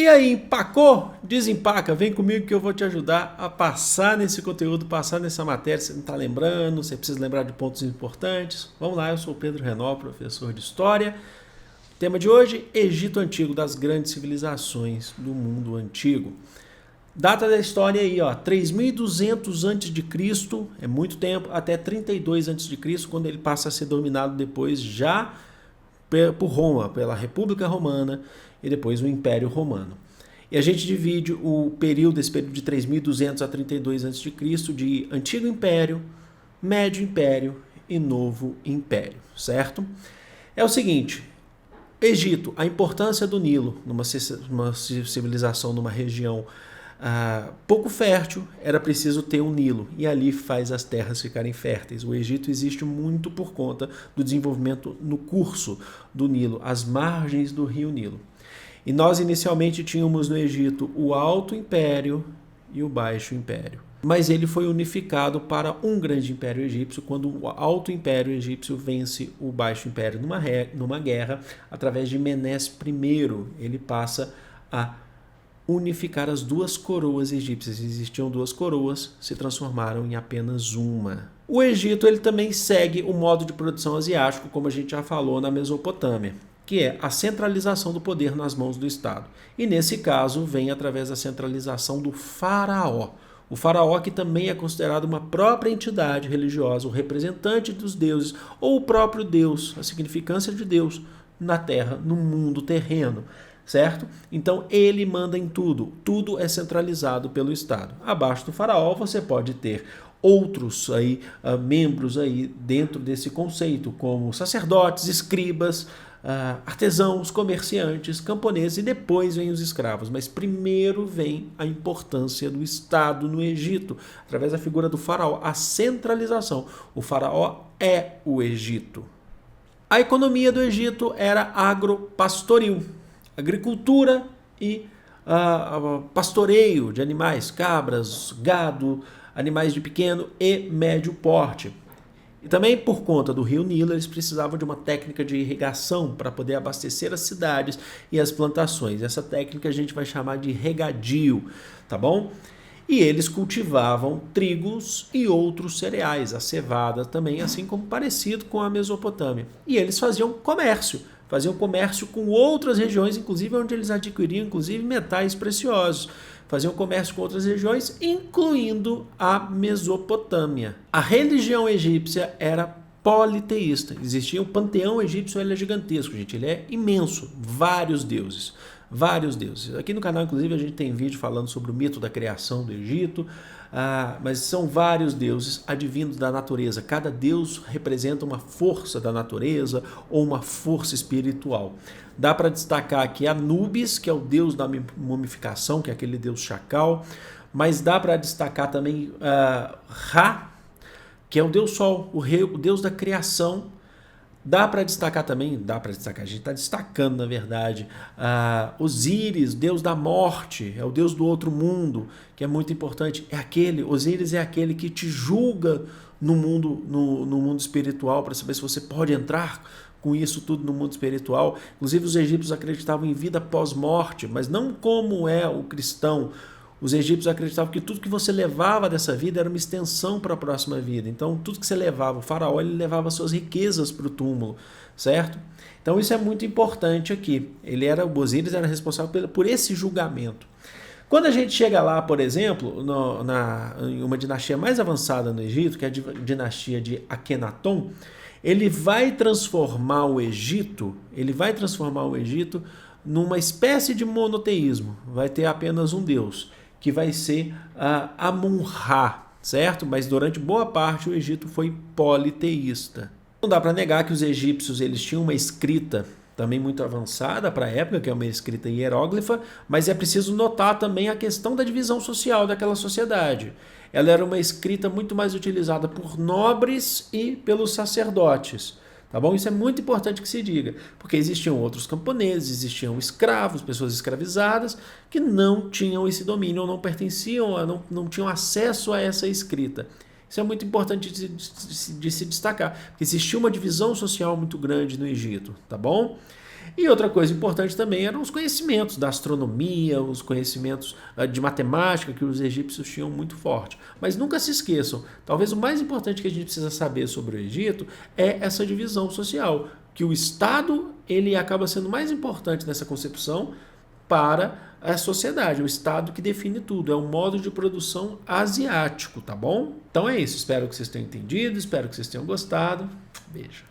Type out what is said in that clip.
E aí, empacou? Desempaca, vem comigo que eu vou te ajudar a passar nesse conteúdo, passar nessa matéria. Você não está lembrando, você precisa lembrar de pontos importantes. Vamos lá, eu sou o Pedro Renó, professor de História. Tema de hoje, Egito Antigo, das grandes civilizações do mundo antigo. Data da história aí, ó, 3.200 a.C., é muito tempo, até 32 a.C., quando ele passa a ser dominado depois já por Roma, pela República Romana e depois o Império Romano. E a gente divide esse período de 3.200 a 32 a.C. de Antigo Império, Médio Império e Novo Império, certo? É o seguinte, Egito, a importância do Nilo numa civilização, numa região pouco fértil, era preciso ter um Nilo, e ali faz as terras ficarem férteis. O Egito existe muito por conta do desenvolvimento no curso do Nilo, às margens do rio Nilo. E nós inicialmente tínhamos no Egito o Alto Império e o Baixo Império. Mas ele foi unificado para um grande império egípcio quando o Alto Império egípcio vence o Baixo Império numa guerra através de Menes I. Ele passa a unificar as duas coroas egípcias. Existiam duas coroas, se transformaram em apenas uma. O Egito ele também segue o modo de produção asiático, como a gente já falou na Mesopotâmia, que é a centralização do poder nas mãos do Estado. E nesse caso vem através da centralização do faraó. O faraó que também é considerado uma própria entidade religiosa, o representante dos deuses, ou o próprio Deus, a significância de Deus na terra, no mundo terreno. Certo? Então ele manda em tudo, tudo é centralizado pelo Estado. Abaixo do faraó você pode ter outros membros dentro desse conceito, como sacerdotes, escribas, artesãos, comerciantes, camponeses, e depois vem os escravos. Mas primeiro vem a importância do Estado no Egito, através da figura do faraó, a centralização. O faraó é o Egito. A economia do Egito era agropastoril. Agricultura e pastoreio de animais, cabras, gado, animais de pequeno e médio porte. E também por conta do rio Nilo, eles precisavam de uma técnica de irrigação para poder abastecer as cidades e as plantações. Essa técnica a gente vai chamar de regadio, tá bom? E eles cultivavam trigos e outros cereais, a cevada também, assim como parecido com a Mesopotâmia. E eles faziam comércio com outras regiões, inclusive onde eles adquiriam inclusive metais preciosos. Faziam comércio com outras regiões, incluindo a Mesopotâmia. A religião egípcia era politeísta. Existia o panteão egípcio, ele é gigantesco, gente, ele é imenso, vários deuses. Aqui no canal, inclusive, a gente tem vídeo falando sobre o mito da criação do Egito, mas são vários deuses advindos da natureza. Cada deus representa uma força da natureza ou uma força espiritual. Dá para destacar aqui Anubis, que é o deus da mumificação, que é aquele deus chacal, mas dá para destacar também Ra, que é o deus sol, o deus da criação. Dá para destacar também, a gente está destacando na verdade, Osíris, deus da morte, é o deus do outro mundo, que é muito importante. Osíris é aquele que te julga no mundo espiritual, para saber se você pode entrar com isso tudo no mundo espiritual. Inclusive os egípcios acreditavam em vida pós-morte, mas não como é o cristão. Os egípcios acreditavam que tudo que você levava dessa vida era uma extensão para a próxima vida. Então, tudo que você levava, o faraó, ele levava suas riquezas para o túmulo, certo? Então, isso é muito importante aqui. O Osíris era responsável por esse julgamento. Quando a gente chega lá, por exemplo, em uma dinastia mais avançada no Egito, que é a dinastia de Akenaton, ele vai transformar o Egito numa espécie de monoteísmo. Vai ter apenas um Deus, que vai ser Amun-Ra, certo? Mas durante boa parte o Egito foi politeísta. Não dá para negar que os egípcios eles tinham uma escrita também muito avançada para a época, que é uma escrita hieróglifa, mas é preciso notar também a questão da divisão social daquela sociedade. Ela era uma escrita muito mais utilizada por nobres e pelos sacerdotes. Tá bom? Isso é muito importante que se diga, porque existiam outros camponeses, existiam escravos, pessoas escravizadas, que não tinham esse domínio, não pertenciam, não tinham acesso a essa escrita. Isso é muito importante de se destacar, porque existia uma divisão social muito grande no Egito, tá bom? E outra coisa importante também eram os conhecimentos da astronomia, os conhecimentos de matemática que os egípcios tinham muito forte. Mas nunca se esqueçam, talvez o mais importante que a gente precisa saber sobre o Egito é essa divisão social, que o Estado ele acaba sendo mais importante nessa concepção para a sociedade, o Estado que define tudo, é um modo de produção asiático, tá bom? Então é isso, espero que vocês tenham entendido, espero que vocês tenham gostado. Beijo.